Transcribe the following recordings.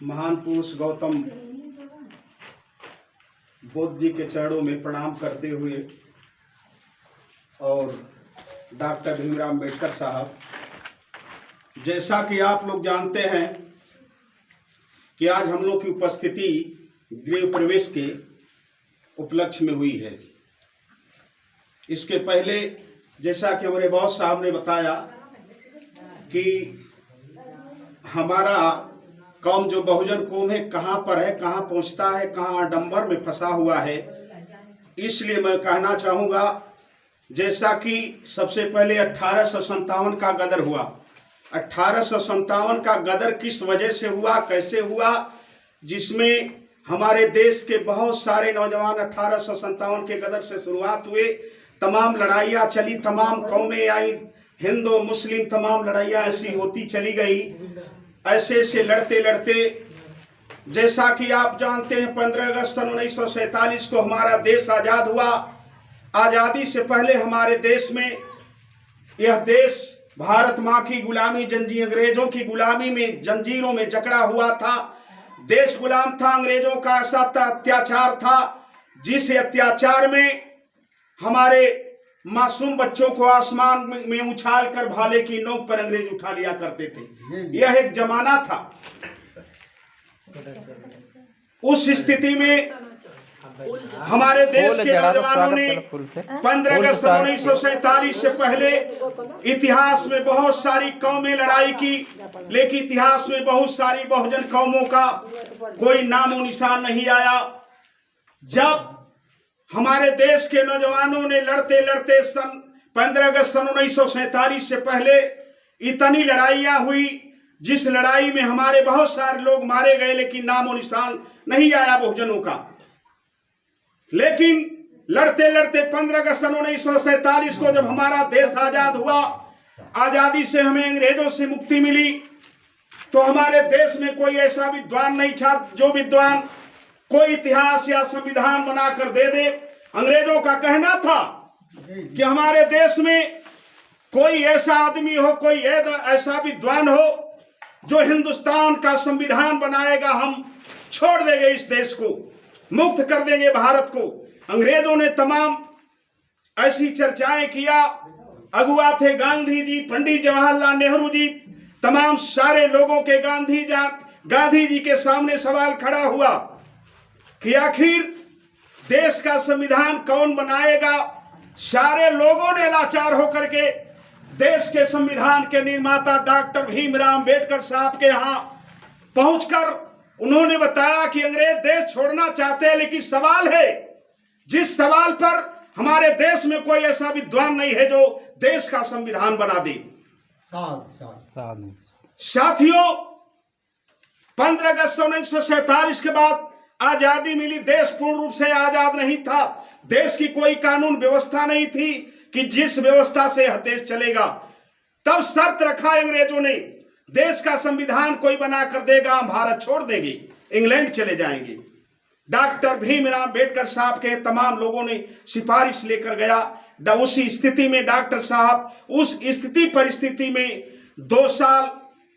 महान पुरुष गौतम बुद्ध जी के चरणों में प्रणाम करते हुए और डॉक्टर भीमराव अम्बेडकर साहब, जैसा कि आप लोग जानते हैं कि आज हम लोग की उपस्थिति गृह प्रवेश के उपलक्ष्य में हुई है। इसके पहले जैसा कि हमारे बॉस साहब ने बताया कि हमारा कौम जो बहुजन कौम है कहाँ पर है, कहाँ पहुँचता है, कहाँ आडंबर में फंसा हुआ है। इसलिए मैं कहना चाहूँगा, जैसा कि सबसे पहले 1857 का गदर हुआ। 1857 का गदर किस वजह से हुआ, कैसे हुआ, जिसमें हमारे देश के बहुत सारे नौजवान 1857 के गदर से शुरुआत हुए, तमाम लड़ाइयाँ चली, तमाम कौमें आई, हिंदू मुस्लिम तमाम लड़ाइयाँ ऐसी होती चली गई। ऐसे से लड़ते लड़ते, जैसा कि आप जानते हैं, 15 अगस्त सन 1947 को हमारा देश आज़ाद हुआ। आज़ादी से पहले हमारे देश में, यह देश भारत माँ की गुलामी, अंग्रेजों की गुलामी में, जंजीरों में जकड़ा हुआ था। देश गुलाम था, अंग्रेजों का ऐसा अत्याचार था जिस अत्याचार में हमारे मासूम बच्चों को आसमान में उछाल कर भाले की नोक पर अंग्रेज उठा लिया करते थे। यह एक जमाना था। उस स्थिति में हमारे देश के नौजवानों ने 15 अगस्त 1947 से पहले इतिहास में बहुत सारी कौमें लड़ाई की, लेकिन इतिहास में बहुत सारी बहुजन कौमों का कोई नामो निशान नहीं आया। जब हमारे देश के नौजवानों ने लड़ते लड़ते 15 अगस्त 1947 से पहले इतनी लड़ाइयाँ हुई, जिस लड़ाई में हमारे बहुत सारे लोग मारे गए, लेकिन नामो निशान नहीं आया बहुजनों का। लेकिन लड़ते लड़ते 15 अगस्त 1947 को जब हमारा देश आजाद हुआ, आजादी से हमें अंग्रेजों से मुक्ति मिली, तो हमारे देश में कोई ऐसा विद्वान नहीं था जो विद्वान कोई इतिहास या संविधान बनाकर दे दे। अंग्रेजों का कहना था कि हमारे देश में कोई ऐसा आदमी हो, कोई ऐसा विद्वान हो जो हिंदुस्तान का संविधान बनाएगा, हम छोड़ देंगे इस देश को, मुक्त कर देंगे भारत को। अंग्रेजों ने तमाम ऐसी चर्चाएं किया। अगुआ थे गांधी जी, पंडित जवाहरलाल नेहरू जी, तमाम सारे लोगों के गांधी जी के सामने सवाल खड़ा हुआ कि आखिर देश का संविधान कौन बनाएगा। सारे लोगों ने लाचार होकर के देश के संविधान के निर्माता डॉक्टर भीमराव अम्बेडकर साहब के यहाँ पहुंचकर उन्होंने बताया कि अंग्रेज देश छोड़ना चाहते हैं, लेकिन सवाल है, जिस सवाल पर हमारे देश में कोई ऐसा विद्वान नहीं है जो देश का संविधान बना दे। साथियों, 15 अगस्त 1947 के बाद आजादी मिली, देश पूर्ण रूप से आजाद नहीं था। देश की कोई कानून व्यवस्था नहीं थी कि जिस व्यवस्था से यह देश चलेगा। तब शर्त रखा अंग्रेजों ने, देश का संविधान कोई बना कर देगा, हम भारत छोड़ देंगे, इंग्लैंड चले जाएंगे। डॉक्टर भीमराव अम्बेडकर साहब के तमाम लोगों ने सिफारिश लेकर गया। उसी स्थिति में डॉक्टर साहब उस परिस्थिति में 2 साल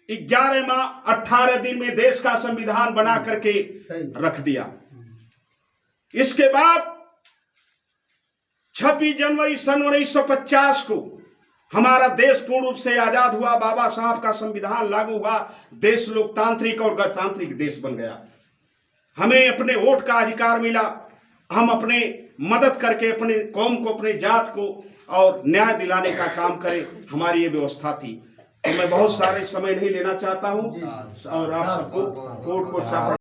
11 माह 18 दिन में देश का संविधान बना करके रख दिया। इसके बाद 26 जनवरी सन 1950 को हमारा देश पूर्ण रूप से आजाद हुआ। बाबा साहब का संविधान लागू हुआ। देश लोकतांत्रिक और गणतांत्रिक देश बन गया। हमें अपने वोट का अधिकार मिला। हम अपने मदद करके अपने कौम को, अपने जात को और न्याय दिलाने का काम करें, हमारी ये व्यवस्था थी। तो मैं बहुत सारे समय नहीं लेना चाहता हूं और आप सबको कोर्ट को